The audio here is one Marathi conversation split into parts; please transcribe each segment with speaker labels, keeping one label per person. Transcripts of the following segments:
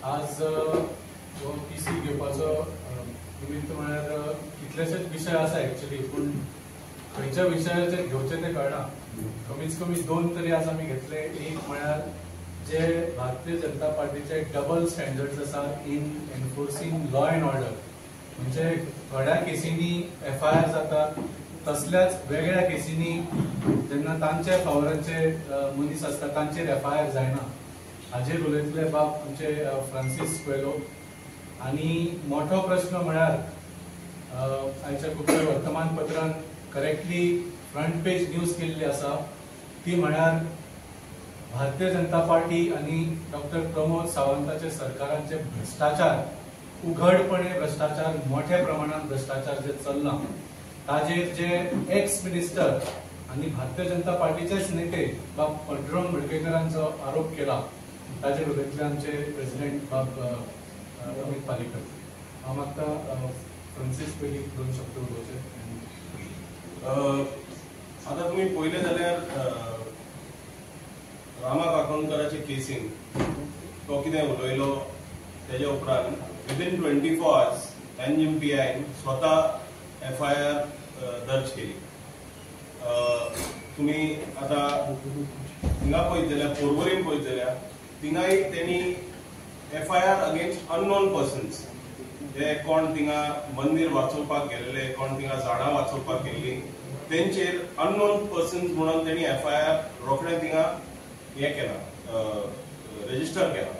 Speaker 1: आज जो पीसी घेवपाचो निमित्त म्हळ्यार कितलेशेच विशय आसा एक्चुअली, पूण खंयच्या विशयाचे घेवचे ते कळना. कमीत कमी दोन तरी आज आमी घेतले. एक म्हळ्यार जे भारतीय जनता पार्टीचे डबल स्टँडर्ड्स आसा in enforcing law and order. म्हणजे थोड्या केसींनी FIR जातात, तसल्याच वेगळ्या केसींनी जेन्ना तांच्या फावरांचे मनीस आसता तांचेर FIR जायना. हाजेर उलयतले बाब आमचे फ्रांसीस कोएल्हो. आनी मोठो प्रश्न म्हळ्यार आयच्या खुबश्या वर्तमानपत्रांत करेक्टली फ्रंट पेज न्यूज केल्ली आसा, ती म्हळ्यार भारतीय जनता पार्टी आनी डॉक्टर प्रमोद सावंताचे सरकारांचे भ्रष्टाचार, उघडपणे भ्रष्टाचार, मोठ्या प्रमाणात भ्रष्टाचार जे चल्ला, ताजेर जे एक्स मिनिस्टर आनी भारतीय जनता पार्टीचेच नेते बाब पांडुरंग मडकयकरांचो आरोप केला, ताजेर उलयतले आमचे प्रेसिडेंट बाब अमित पालेकर. हांव मागता फ्रांसीस पयलीं 2 शब्द उलोवचे.
Speaker 2: आता तुम्ही पळयलें जाल्यार रामा काकोणकराचे केसीन तो कितें उलयलो तेजे उपरांत विदिन 24 hours NMPIन स्वता FIR दर्ज केली. तुम्ही आता हिंगा पळयत जाल्यार पोरवरीन पळयत जाल्यार थिंगाय त्यांनी FIR अगेन्स्ट अननोन पर्सन्स, जे कोण थिंगा मंदिर वाचोवपाक गेलेले, कोण थिंगा झाडां वाचोवपाक गेल्ली, तेंचेर अननोन पर्सन्स म्हणून त्यांनी FIR रोखडे थिंगा हे केला, रेजिस्टर केला.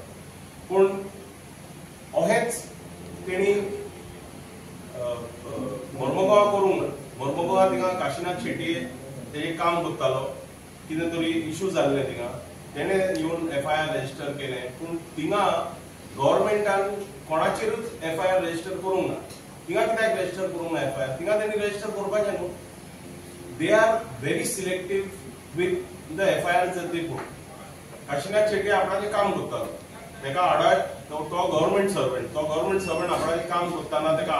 Speaker 2: पूण अहेच तेणी मर्मगोवा करूंक ना. मर्मगोवा थिंगा काशीनाथ शेट्टी तेजे काम करतालो, कितें तरी इश्यू जाल्ले थिंगा, तेणे येवन FIR रेजिस्टर केलें. पूण थिंगा गव्हर्मेंटान कोणाचेरूच FIR रेजिस्टर करूंक ना. थिंगा कित्याक रेजिस्टर करूंक ना FIR? थिंगा तेणी रेजिस्टर करपाचें न्हू. They are very selective with the FIR जे ते पळय. काशीनाथ शेट्टी आपणाचें काम करतालो, तेका तो गव्हर्मेंट सर्वंट आपणाचें काम करतना तेका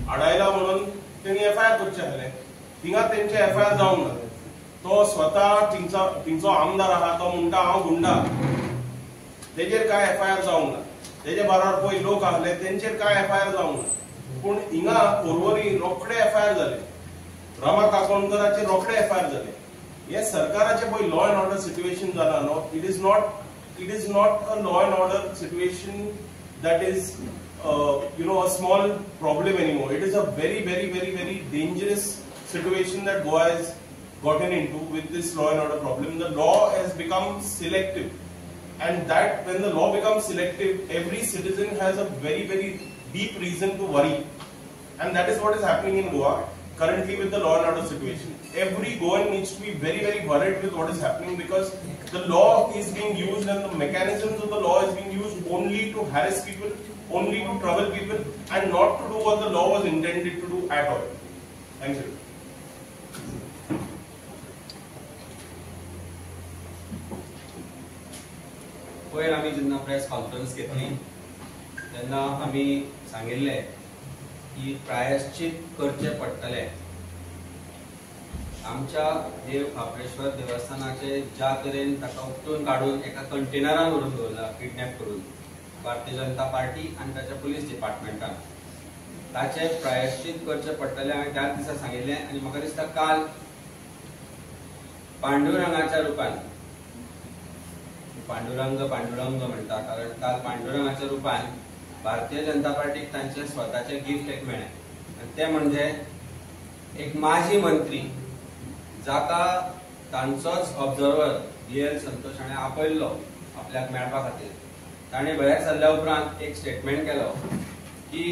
Speaker 2: आडायला म्हणून तेणी FIR करचें आसलें. थिंगा तेंचे FIR जावंक ना. तो स्वता थिंगचो आमदार आहा, तो म्हणटा हांव गुंडा, तेजेर काय FIR जावंक ना. तेजे बरोबर पळय लोक आसले तेंचेर काय FIR जावंक ना. पूण हिंगा पोरवरी रोखडे FIR जाले. रामा काकोणकराचे रोखडे FIR जाले. हे सरकाराचे पळय लॉ अँड ऑर्डर सिच्युएशन जाला न्हू. It is not a law and order situation that is a small problem anymore. It is a very, very, very, very dangerous situation that Goa has gotten into with this law and order problem. The law has become selective, and that when the law becomes selective, every citizen has a very, very deep reason to worry, and that is what is happening in Goa currently with the law and order situation. Every Goan needs to be very, very worried with what is happening, because the law is being used and the mechanisms of the law is being used only to harass people, only to trouble people, and not to do what the law was intended to do at all. Thank you.
Speaker 3: पयर आमी जेन्ना प्रेस कॉन्फरन्स घेतली तेन्ना आमी सांगिल्ले की प्रायश्चित करचे पडटले. आमच्या देव खापरेश्वर देवस्थानाचे ज्या तरेन ताका उपटून काडून एका कंटेनरान व्हरून दवरला, किडनॅप करून भारतीय जनता पार्टी आनी ताच्या पुलीस डिपार्टमेंटान, ताचे प्रायश्चित करचे पडटले हांवें त्याच दिसा सांगिल्लें. आनी म्हाका दिसता काल पांडुरंगाच्या रूपान, पांडुरंग म्हणटा कारण काल पांडुरंगाच्या रूपान भारतीय जनता पार्टीक तांचे स्वताचे गिफ्ट एक मेळ्ळें, आनी तें म्हणजे एक माजी मंत्री जाका तांचोच ऑब्झर्वर DL संतोष हाणें आपयल्लो आपल्याक मेळपा खातीर. ताणें भायर सरल्या उपरांत एक स्टेटमेंट केलो की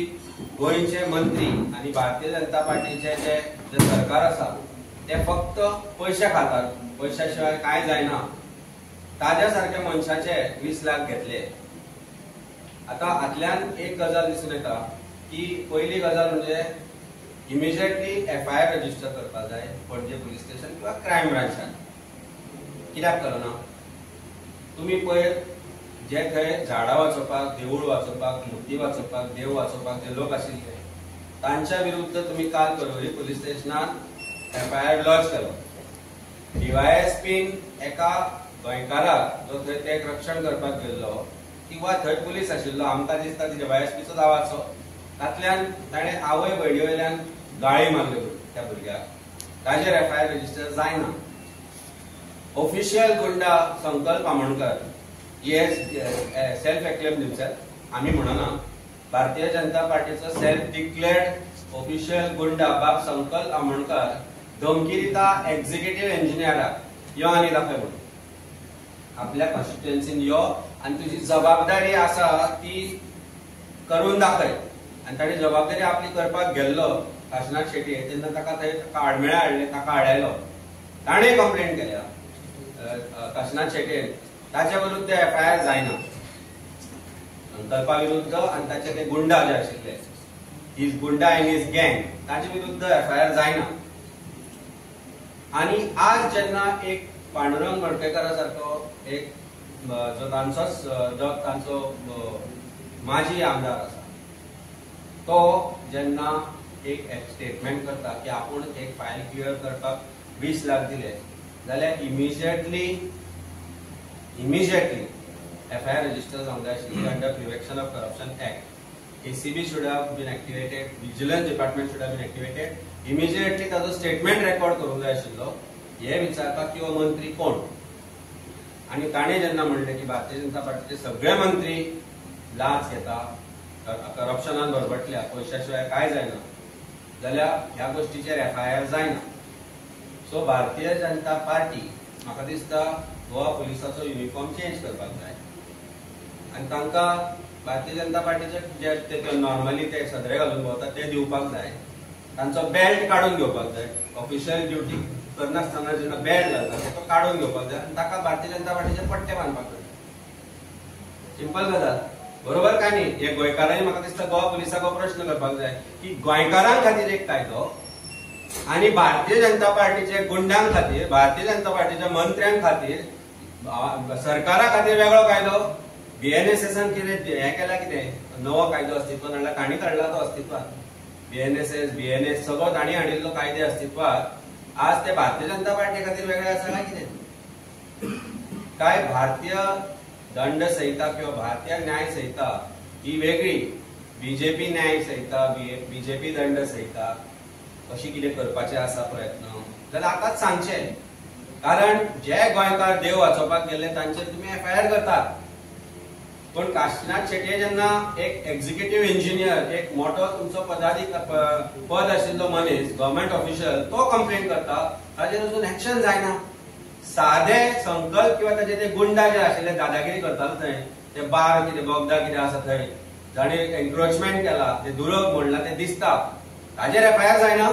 Speaker 3: गोंयचे मंत्री आनी भारतीय जनता पार्टीचे जे सरकार आसा ते फक्त पयशे खातात, पयशा शिवाय कांय जायना. ताज्या सारक्या मनशाचे 20 लाख घेतले. आता हातल्यान एक गजाल दिसून येता की पयली गजाल म्हणजे इमिजिएटली FIR रजिस्टर करपाक जाय पणजे पुलीस स्टेशन किंवा क्रायम ब्रांचान. कित्याक करना? तुम्ही पळय जे थंय झाडां वाचोवपाक, देवूळ वाचोवपाक, मुर्ती वाचोवपाक, देव वाचोवपाक जे लोक आशिल्ले तांच्या विरुद्ध तुम्ही काल परवरी पुलीस स्टेशनात FIR लॉन्च केलो. DYSPन एका गोंयकाराक जो थंय तें रक्षण करपाक गेल्लो किंवा थंय पुलीस आशिल्लो आमकां दिसता तिच्या वायएसपीचो जावाचो तातल्यान ताणें आवय भयणी वयल्यान गाळी मारल्यो त्या भुरग्याक ताजेर एफआयआर रजिस्टर जायना. ऑफिशियल गुंडा संकल्प आमोणकर सेल्फ एक्लेम हिमसेल्फ आमी म्हणना Bharatiya Janata पार्टीचो self declared official गुंडा बाब संकल्प आमोणकर धमकी दिता एक्झिक्युटिव्ह इंजिनियराक यो आनी दाखय म्हणून आपल्या कॉन्स्टिट्युएन्सीन यो आनी तुजी जबाबदारी आसा ती करून दाखय. आनी ताणें जबाबदारी आपली करपाक गेल्लो काशीनाथ शेट्ये तेन्ना ताका थंय आडमेळ्या हाडले ताका हाडयलो. ताणें कंप्लेंट केल्या काशीनाथ शेट्येन ताच्या विरुद्ध एफआयआर जायना. संकल्पा विरुद्ध आनी ताचे ते गुंडा जे आशिल्ले हिज गुंडा एंड हिज गँग ताचे विरुद्ध एफआयआर जायना. आणि आज जेन्ना एक पांडुरंग मडकयकर सारको एक जो तांचो माजी आमदार आसा तो जेन्ना एक स्टेटमेंट करता की आपूण एक फायल क्लियर करपाक 20 लाख दिले जाल्यार इमिजिएटली एफआयआर रजिस्टर जावंक जाय आशिल्ली under prevention of corruption act. ACB should have been activated, Vigilance Department should have been activated. Immediately ताजो स्टेटमेंट रेकॉर्ड करूंक जाय आशिल्लो हे विचारपाक की हो मंत्री कोण. आणि ताणें जेन्ना म्हणलें की भारतीय जनता पार्टीचे सगळे मंत्री लाच घेता करप्शनान भरभटल्या पयशा शिवाय काय जायना जाल्यार ह्या गोष्टीचेर एफआयआर जायना. सो भारतीय जनता पार्टी म्हाका दिसता गोवा पुलिसाचो युनिफॉर्म चेंज करपाक जाय आनी तांकां भारतीय जनता पार्टीचे जे नॉर्मली ते सदरे घालून भोंवता ते दिवपाक जाय. तांचो बेल्ट काडून घेवपाक जाय. ऑफिशियल ड्युटी करनासतना जेन्ना बेल्ट घालता तो काडून घेवपाक जाय आनी ताका भारतीय जनता पार्टीचे पट्टे बांदपाक जाय. सिंपल गजाल बरोबर काय न्ही. हे गोंयकारांनी म्हाका दिसता गोवा पुलिसाक हो प्रश्न करपाक जाय की गोंयकारां खातीर एक कायदो आनी भारतीय जनता पार्टीचे गुंडांक खातीर भारतीय जनता पार्टीच्या मंत्र्यांक खातीर सरकारा खातीर वेगळो कायदो. बीएनएसएसान कितें हे केला कितें नवो कायदो अस्तित्वात हाडला तांणी काडला तो अस्तित्वात. बीएनएस सगळो तांणी हाडिल्लो कायदे अस्तित्वात आज ते भारतीय जनता पार्टी खातीर वेगळे आसा काय कितें. काय भारतीय दंड संहिता किंवा भारतीय न्याय संहिता ही वेगळी बीजेपी न्याय संहिता बीजेपी दंड संहिता अशी कितें करपाचे आसा प्रयत्न जाल्यार आतांच सांगचे. कारण जे गोंयकार देव वाचोवपाक गेले तांचेर तुमी एफआयआर करतात पण काशीनाथ शेट्ये जेन्ना एक एक्झिक्युटिव्ह इंजिनियर एक मोठो तुमचो पद आशिल्लो मनीस गव्हर्नमेंट ऑफिशियल तो कंप्लेंट करता ताचेर अजून एक्शन जायना. सादे संकल्प किंवा ताचे ते गुंडा जे आशिल्ले दादागिरी करताले थंय ते बार कितें बोगदा कितें आसा थंय जाणी एन्क्रोचमेंट केला ते दुरग म्हणला ते दिसता ताजेर एफआयआर जायना.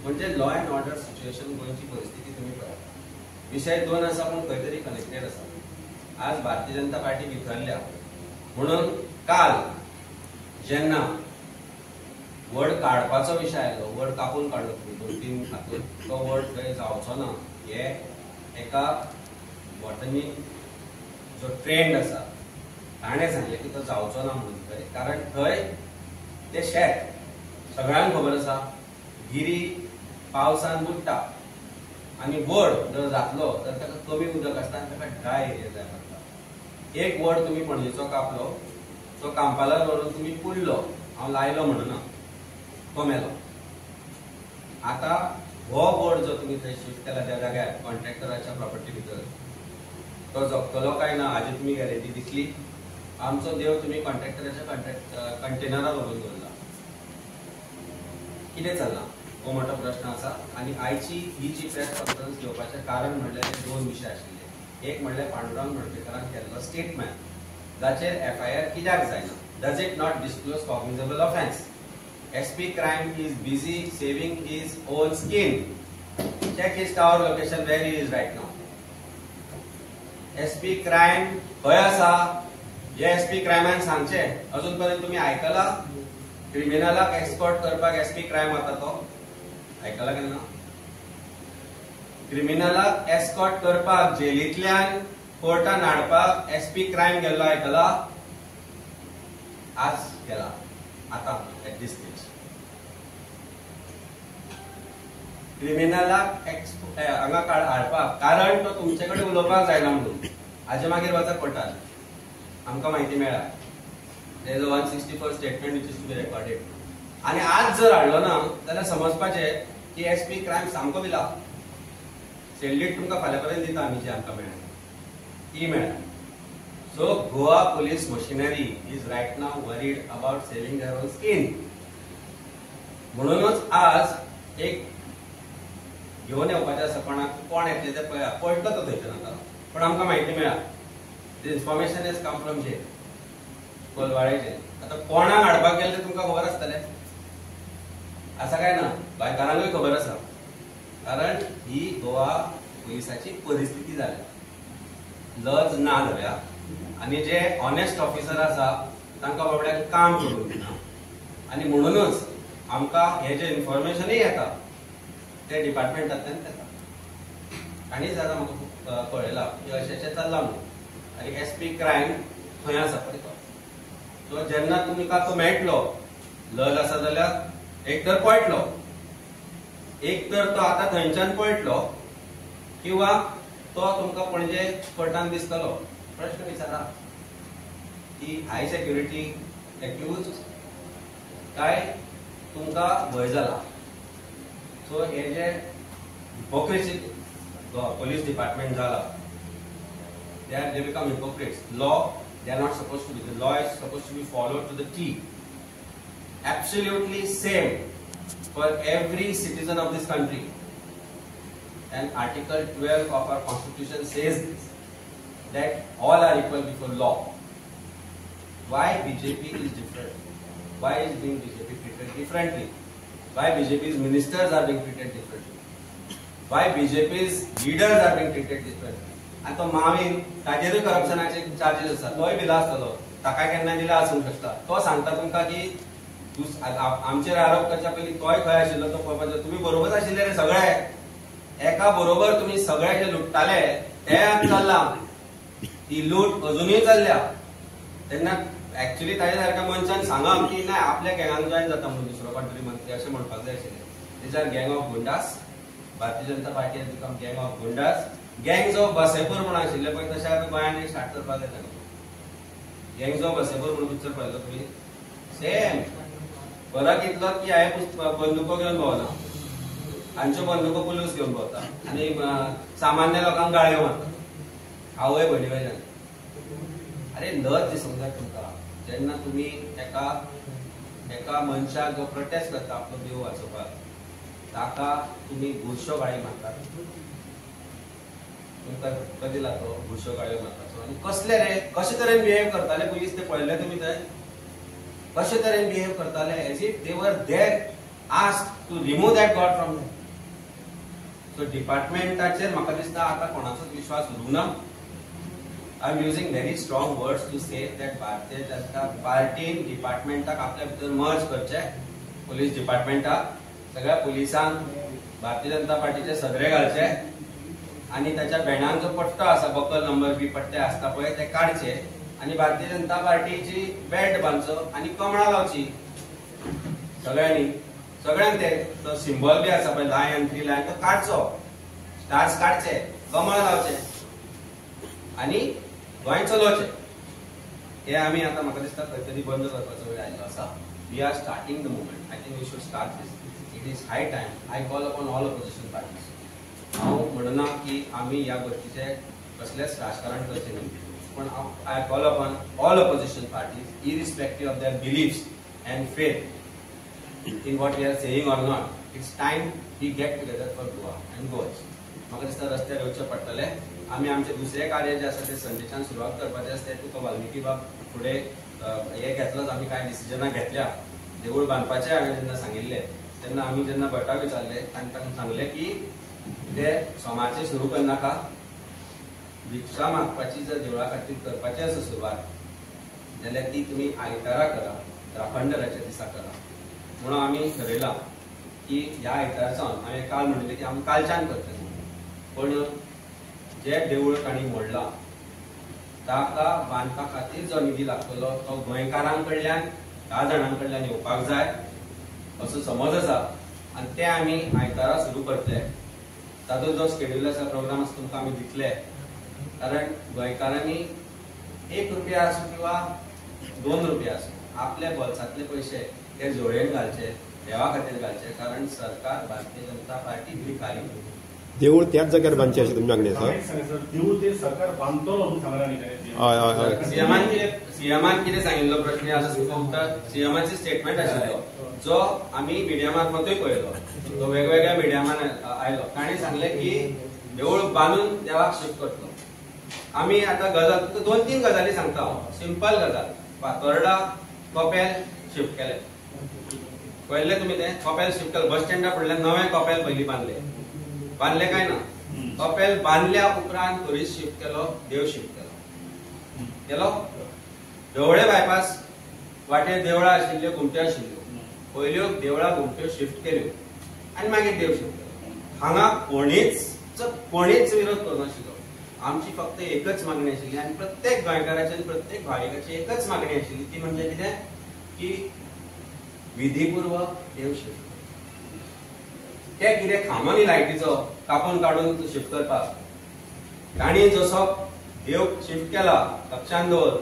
Speaker 3: म्हणजे लॉ अँड ऑर्डर सिच्युएशन गोंयची परिस्थिती तुमी पळया. विशय दोन आसा पूण खंय तरी कनेक्टेड आसा. आज भारतीय जनता पार्टी विखरल्या म्हणून काल जेन्ना वड काडपाचो विशय आयलो वड कापून काडलो 2-3 हातून तो वड थंय जावचो ना हे एका वॉटनी जो ट्रेंड आसा ताणें सांगलें की तो जावचो ना म्हणून थंय. कारण थंय ते शेत सगळ्यांक खबर आसा गिरी पावसान बुडटा आनी वड जर जातलो तर ताका कमी उदक आसता आनी ताका ड्राय एरिया जाय पडटा. एक वड तुम्ही पणजेचो कापलो तो कांपालार व्हरून तुम्ही पुडलो हांव लायलो म्हणना तो मेलो. आता हो वड जो तुम्ही थंय शिफ्ट केला त्या जाग्यार कॉन्ट्रॅक्टराच्या प्रॉपर्टी भितर तो जगतलो काय ना हाजी तुम्ही गॅरंटी दिसली. आमचो देव तुम्ही कॉन्ट्रॅक्टराच्या कंटेनरार व्हरून दवरला. कितें चल्ला हो मोठो प्रश्न आसा. आनी आयची ही जी प्रेस कॉन्फरन्स घेवपाचें कारण म्हणल्यार 2 विशय आशिल्ले. एक म्हणल्यार पांडुरंग मडकयकरान केल्लो स्टेटमेंट जाचेर एफआयआर कित्याक जायना. Does it not disclose cognizable offence. SP crime is busy saving his own skin. Check his tower location where he is right now. SP crime खंय आसा हे एसपी क्रायमान सांगचे. अजून पर्यंत तुम्ही आयकला क्रिमिनलाक एस्कॉर्ट करपाक एसपी क्राइम वता तो आयकला केन्ना. क्रिमिनलाक एस्कॉर्ट करपाक जेलींतल्यान कोर्टान हाडपाक एसपी क्राइम गेल्लो आयकला. आज गेला आता एट दिस स्टेज. क्रिमिनलाक हांगा हाडपाक कारण तो तुमचे कडेन उलोवपाक जायना म्हणून हाजे मागीर वचा कोर्टान. आमकां म्हायती मेळ्ळा. There is a 164 statement which is to be recorded. आनी आज जर हाडलो ना जाल्यार समजपाचें की SP क्रायम सामको भिला. सेल्डीट तुमकां फाल्यां पर्यंत दिता आमी जी आमकां मेळ्ळा ती मेळ्ळा. So Goa police machinery is right now worried about saving their own skin. म्हणूनच आज एक घेवन येवपाचें आसा कोणाक, कोण येतले ते पळया. पळटलो तो थंयच्यान आतां, पण आमकां म्हायती मेळ्ळा. The information is come from jail, कोलवाळेचे. आतां कोणाक हाडपाक गेले ते तुमकां खबर आसतलें आसा काय ना? गोंयकारांकूय खबर आसा, कारण ही गोवा पुलिसाची परिस्थिती जाल्या. लज ना जाल्या आनी जे ऑनेस्ट ऑफिसर आसा तांकां बाबड्याक काम करूंक दिना. आनी म्हणूनच आमकां हे जे इन्फॉर्मेशनूय येता ते डिपार्टमेंटांतल्यान येता. आनी जाता म्हाका कळयला की अशें चल्लां म्हणून. आनी SP क्रायम खंय आसा पळय तो. सो जेन्ना तुमकां तो मेळटलो लज आसा जाल्यार एक तर पळटलो, एक तर तो आतां थंयच्यान पळटलो, किंवा तो तुमकां पणजे कोर्टान दिसतलो. प्रश्न विचारा की हाय सेक्युरिटी एक्यूज काय तुमकां भंय जाला. सो हे जे हिपोक्रेसी पुलीस डिपार्टमेंट जाला, they become hypocrites. Law, they are not supposed to be. The law is supposed to be followed to the T. Absolutely same for every citizen of this country. And Article 12 of our Constitution says this, that all are equal before law. Why BJP is different? Why is being BJP treated differently? Why BJP's ministers are being treated differently? Why BJP's leaders are being treated differently? आणि तो मावीन ताजेरूय करप्शनाचे चार्जीस आसा, तोय भिला आसतलो, ताका केन्ना दिला आसूंक शकता. तो सांगता तुमकां की आमचेर आरोप करच्या पयलीं तोय खंय आशिल्लो तो पळोवपाचो. तुमी बरोबर आशिल्ले रे सगळे, एका बरोबर तुमी सगळे जे लुट्टाले ते चल्लां. ही लूट अजुनूय चल्ल्या. तेन्ना एक्चुअली ताजे सारक्या मनशान सांगप की ना आपल्या गँगान जॉयन जाता म्हणून दुसरो कोण मंत्री अशें म्हणपाक जाय आशिल्लें. दीज आर गँग of गुंडास. Bharatiya Janata party has become गँग ऑफ गुंडास. गँग्स ऑफ बसेपूर म्हणून आशिल्ले पळय तशें आतां गोंयांत स्टार्ट करपाक येता. गँग्स ऑफ बसेपूर म्हणून पिक्चर पळयलो तुमी? सेम. फरक इतलो की हांवें बंदुको घेवन भोंवना, हांच्यो बंदुको पुलीस घेवन भोंवता आनी सामान्य लोकांक गाळयो मारता. आवय भयणी वयल्यान. अरे लज दिसूंक जाय तुमकां. जेन्ना तुमी एका मनशाक जो प्रोटेस्ट करता आपलो जीव वाचोवपाक, ताका तुमी बुरशो गाळी मारतात. तुमकां कधी दिला तो बुरशो गाळयो मारपाचो. आनी कसले रे, कशे तरेन बिहेव करताले पुलीस ते पळयले तुमी थंय? कशे तरेन बिहेव करताले age if they were there asked to remove that god from them. So डिपार्टमेंटाचेर म्हाका दिसता आतां कोणाचोच विश्वास उरूना. I am using very strong words to say that Bharatiya Janata पार्टीन डिपार्टमेंटाक आपल्या भितर मर्ज करचे. पुलीस डिपार्टमेंटाक सगळ्या पुलिसांक भारतीय जनता पार्टीचे सदरे घालचे आणि त्याच्या बॅनान जो पट्टो आसा, बकल नंबर बी पट्टे आसता पळय ते काडचे आणि भारतीय जनता पार्टीची बॅट बांदचो आणि कमळां लावची सगळ्यांनी. सगळ्यांक ते सिंबल बी आसा पळय लायन 3 लायन तो काडचो, स्टार्स काडचे, कमळ लावचे आणि गोंय चलोवचे. हे आमी आतां म्हाका दिसता खंय तरी बंद करपाचो वेळ आयलो आसा. We are starting the movement. I think we should start this. It is high time. I call upon all opposition parties. हांव म्हणना की आमी ह्या गोष्टीचे कसलेच राजकारण करचे न्ही, पण I call upon all opposition parties irrespective of their beliefs and faith in what we are saying or not. It's time we get together for Goa and Goans. म्हाका दिसता रस्त्यार येवचें पडटलें. आमी आमचें दुसरें कार्य जें आसा तें संडेच्यान सुरवात करपाचें आसा. तें तुका वाल्मिकी बाब फुडें हे घेतलोच. आमी कांय डिसिजनां घेतल्या. देवूळ बांदपाचें हांवें जेन्ना सांगिल्लें तेन्ना आमी जेन्ना भटाक विचारलें तांकां सांगलें की ते सोमारचें सुरू करनाका. भिक्षा मागपाची जर देवळा खातीर करपाची आसा सुरवात जाल्यार ती तुमी आयतारा करा, राखणदाराच्या दिसा करा. म्हणून आमी ठरयलां की ह्या आयतारसान हांवें काल म्हणलें की आमी कालच्यान करतले. पण जे देवूळ तांणी मोडलां ताका बांदपा खातीर जो निधी लागतलो तो गोंयकारां कडल्यान 10 जाणां कडल्यान येवपाक जाय असो समज आसा. आनी ते आमी आयतारा सुरू करतले. ताजो जो शेड्यूल आसा, प्रोग्राम आसा तुमकां आमी दितले. कारण गोंयकारांनी 1 रुपया असो किंवा 2 रुपया असो, आपल्या बोल्सातले पैसे ते जोडेन घालचे, देवा खातीर घालचे, कारण सरकार भारतीय जनता पार्टी भिकारी.
Speaker 4: देऊळ त्याच जाग्यार बांदचे अशी तुमची मागणी आसा?
Speaker 5: देऊळ ते सरकार बांदतलो म्हणून सांगला न्ही
Speaker 4: हय हय हय.
Speaker 3: सीएमान कितें सांगिल्लो प्रश्न आसा, सीएमाचे स्टेटमेंट आशिल्लो जो आमी मिडियमांतूय पळयलो, तो वेगवेगळ्या मिडियमान आयलो. ताणें सांगले की देऊळ बांदून देवाक शिफ्ट करतलो. आमी आतां गजाल 2-3 गजाली सांगता हांव. सिंपल गजाल, फातोर्डा कपेल शिफ्ट केले. पळयल्ले तुमी ते कपेल शिफ्ट केले, बस स्टँडा फुडल्यान नवे कपेल पयलीं बांदले काय ना. कपेल बांदल्या उपरांत ट्युरिस्ट शिफ्ट केलो, देव शिफ्ट केलो. ढवळे बायपास वाटेर देवळां आशिल्ल्यो, घुमट्यो आशिल्ल्यो, पयल्यो देवळां घुमट्यो शिफ्ट केल्यो आनी मागीर देव शिफ्ट केलो. हांगा कोणीच विरोध करनाशिल्लो. आमची फक्त एकच मागणी आशिल्ली आनी प्रत्येक गोंयकाराची आनी प्रत्येक भाविकाची एकच मागणी आशिल्ली, ती म्हणजे कितें की विधीपूर्वक देव शिफ्ट. ते कितें खामोनी लायटीचो कापून काडून शिफ्ट करपाक. ताणी जसो देव शिफ्ट केला, लक्षांत दवर,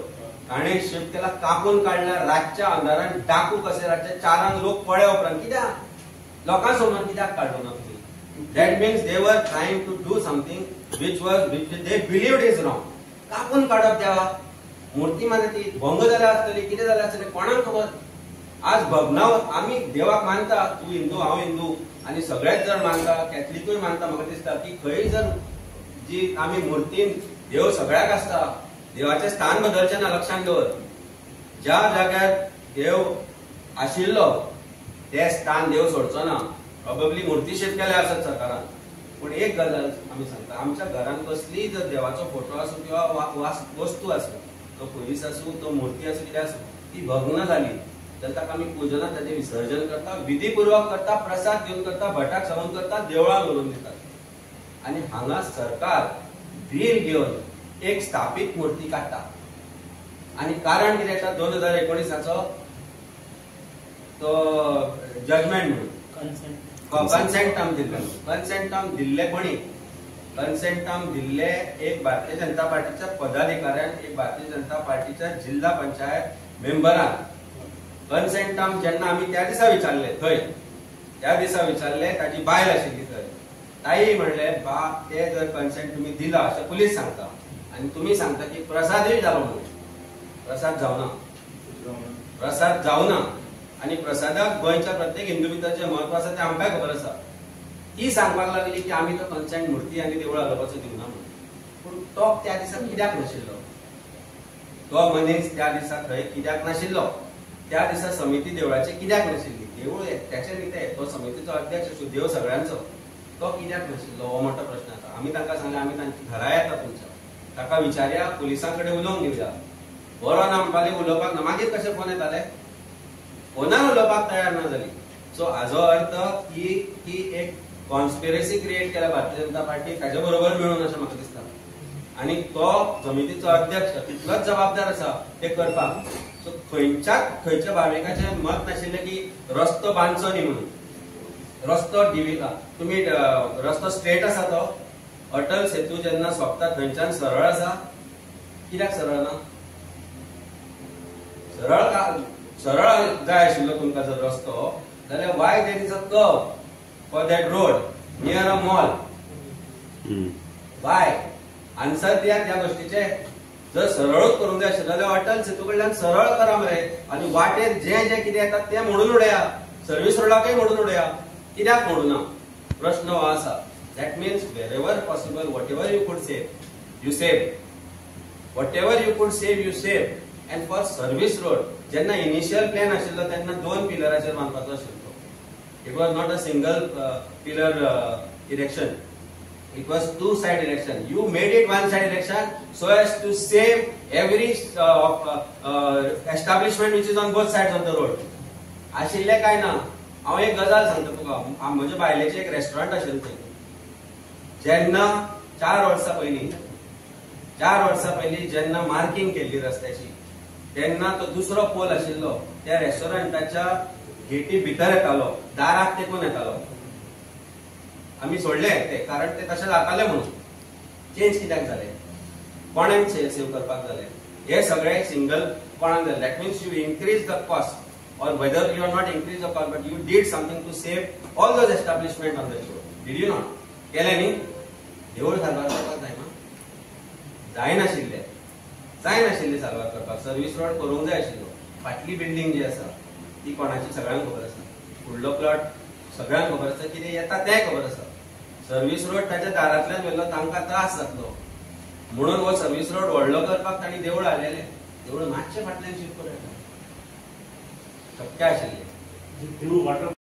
Speaker 3: ताणें शिफ्ट केला कापून काडला रातच्या अंधारान, डाकू कशे रातच्या 4 लोक पळ्या उपरांत कित्याक लोकां समोर कित्याक काडलो ना तुमी? That means they were trying to do something which they believed is wrong. कापून काडप देवाक, मूर्ती माने ती भंग जाल्या आसतली, कितें जालें आसतलें कोणाक खबर. आज भगनाव आमी देवाक मानता, तूं हिंदू हांव हिंदू आनी सगळेच जण मानता, कॅथलिकूय मानता. म्हाका दिसता की खंय जर जी आमी मूर्तीन देव सगळ्याक आसता, देवाचें स्थान बदलचें ना. लक्षांत दवर, ज्या जाग्यार देव आशिल्लो ते स्थान देव सोडचो ना. प्रोबेबली मूर्ती शिफ्ट केल्या आसत सरकारान, पूण एक गजाल आमी सांगता, आमच्या घरान कसलीय जर देवाचो फोटो आसूं किंवा वस्तू आसूं, तो पयस आसूं, तो मूर्ती आसूं, कितें आसूं, ती भग्न जाली जाल्यार ताका आमी पुजनात, ताचें विसर्जन करता, विधीपूर्वक करता, प्रसाद घेवन करता, भटाक सांगून करता, देवळां व्हरून दितात. आनी हांगा सरकार बिल घेवन एक स्थापीत मूर्ती काडटा. आनी कारण कितें येता, 2019 तो जजमेंट म्हणून कन्सेंट टर्म दिल्ले कोणी? कन्सेंट टर्म दिल्ले एक भारतीय जनता पार्टीच्या पदाधिकाऱ्यान, एक भारतीय जनता पार्टीच्या जिल्हा पंचायत मेंबरान. कन्सेंट टर्म जेन्ना आमी त्या दिसा विचारले थंय, त्या दिसा विचारले, ताची बायल आशिल्ली थंय, ताई म्हणले बा ते जर कन्सेंट तुमी दिला अशें पुलीस सांगता आनी तुमी सांगता की प्रसादूय जालो म्हणून. प्रसाद जावना आनी प्रसादाक गोंयच्या प्रत्येक हिंदू भितर जें म्हत्व आसा तें आमकांय खबर आसा. ती सांगपाक लागली की आमी तो कन्सेंट मूर्ती आनी देवळां घालपाचो दिवना म्हणून. पूण तो त्या दिसा कित्याक नाशिल्लो? तो मनीस त्या दिसा थंय कित्याक नाशिल्लो? त्या दिसा समिती देवळाची कित्याक नाशिल्ली? देवूळ एकट्याचें न्ही तें, तो समितीचो अध्यक्ष आसूं, देव सगळ्यांचो, तो कित्याक नाशिल्लो हो मोठो प्रश्न आसा. आमी तांकां सांगलें आमी तांची घरा येता तुमच्या, ताका विचारया, पुलिसां कडेन उलोवंक दिवया. बरो ना म्हणपाक उलोवपाक ना. मागीर कशे फोन येताले? फोनार उलोवपाक तयार ना जाली. सो हाजो अर्थ की एक कॉन्स्पिरसी क्रिएट केल्या भारतीय जनता पार्टी ताचे बरोबर मेळून अशें म्हाका दिसता. आनी तो समितीचो अध्यक्ष तितलोच जबाबदार आसा ते करपाक. सो खंयच्या भाविकाचें मत नाशिल्लें की रस्तो बांदचो न्ही म्हणून. रस्तो तुमी रस्तो स्ट्रेट आसा तो अटल सेतू जेन्ना सोंपता थंयच्यान सरळ आसा. कित्याक सरळ ना? सरळ जाय आशिल्लो तुमकां जर रस्तो, जाल्यार Y there is a curve for that road near a mall? Y? Answer दियात ह्या गोष्टीचे. जर सरळच करूंक जाय आशिल्लें जाल्यार अटल सेतू कडल्यान सरळ करा मरे, आनी वाटेर जें कितें येता तें मोडून उडया. सर्वीस रोडाकय मोडून उडया. कित्याक मोडूना? प्रश्न हो आसा. That means wherever possible whatever you could save, you save. Whatever you could save, you save. And for service road जेन्ना इनिशियल प्लॅन आशिल्लो तेन्ना 2 पिलराचेर बांदपाचो आशिल्लो. It was not a single pillar erection. It was 2-side erection. You made it 1-side erection so as to save every establishment which is on both sides of the road. आशिल्ले काय ना. हांव एक गजाल सांगता तुका. म्हज्या बायलेचें एक रेस्टॉरंट आशिल्लें थंय. जेन्ना 4 वर्सां पयलीं जेन्ना मार्किंग केल्ली रस्त्याची, तेन्ना तो दुसरो पोल आशिल्लो त्या रेस्टॉरंटाच्या गेटी भितर येतालो, दाराक तेकून येतालो. आमी सोडले ते, कारण ते तशें जाताले म्हणून. चेंज कित्याक जालें? कोणें सेव करपाक जालें? हे सगळे सिंगल कोणाक जाय. That means you increase the cost or whether you are not increase the cost, but you did something to save all those establishment on the shore. Did you not? केले न्ही? देवूळ सारवार करपाक जायना? जायनाशिल्ले सारवार करपाक. सर्वीस रोड करूंक जाय आशिल्लो. फाटली बिल्डिंग जी आसा ती कोणाची सगळ्यांक खबर आसा. फुडलो प्लॉट सगळ्यांक खबर आसा. कितें येता तें खबर आसा. सर्वीस रोड ताच्या दारांतल्यान व्हेल्लो तांकां त्रास जातलो म्हणून हो सर्वीस रोड व्हडलो करपाक तांणी देवूळ हाडलेलें. देवूळ मातशें फाटल्यान शिफ्ट करता शक्य आशिल्लें.
Speaker 5: देवूळ वाटर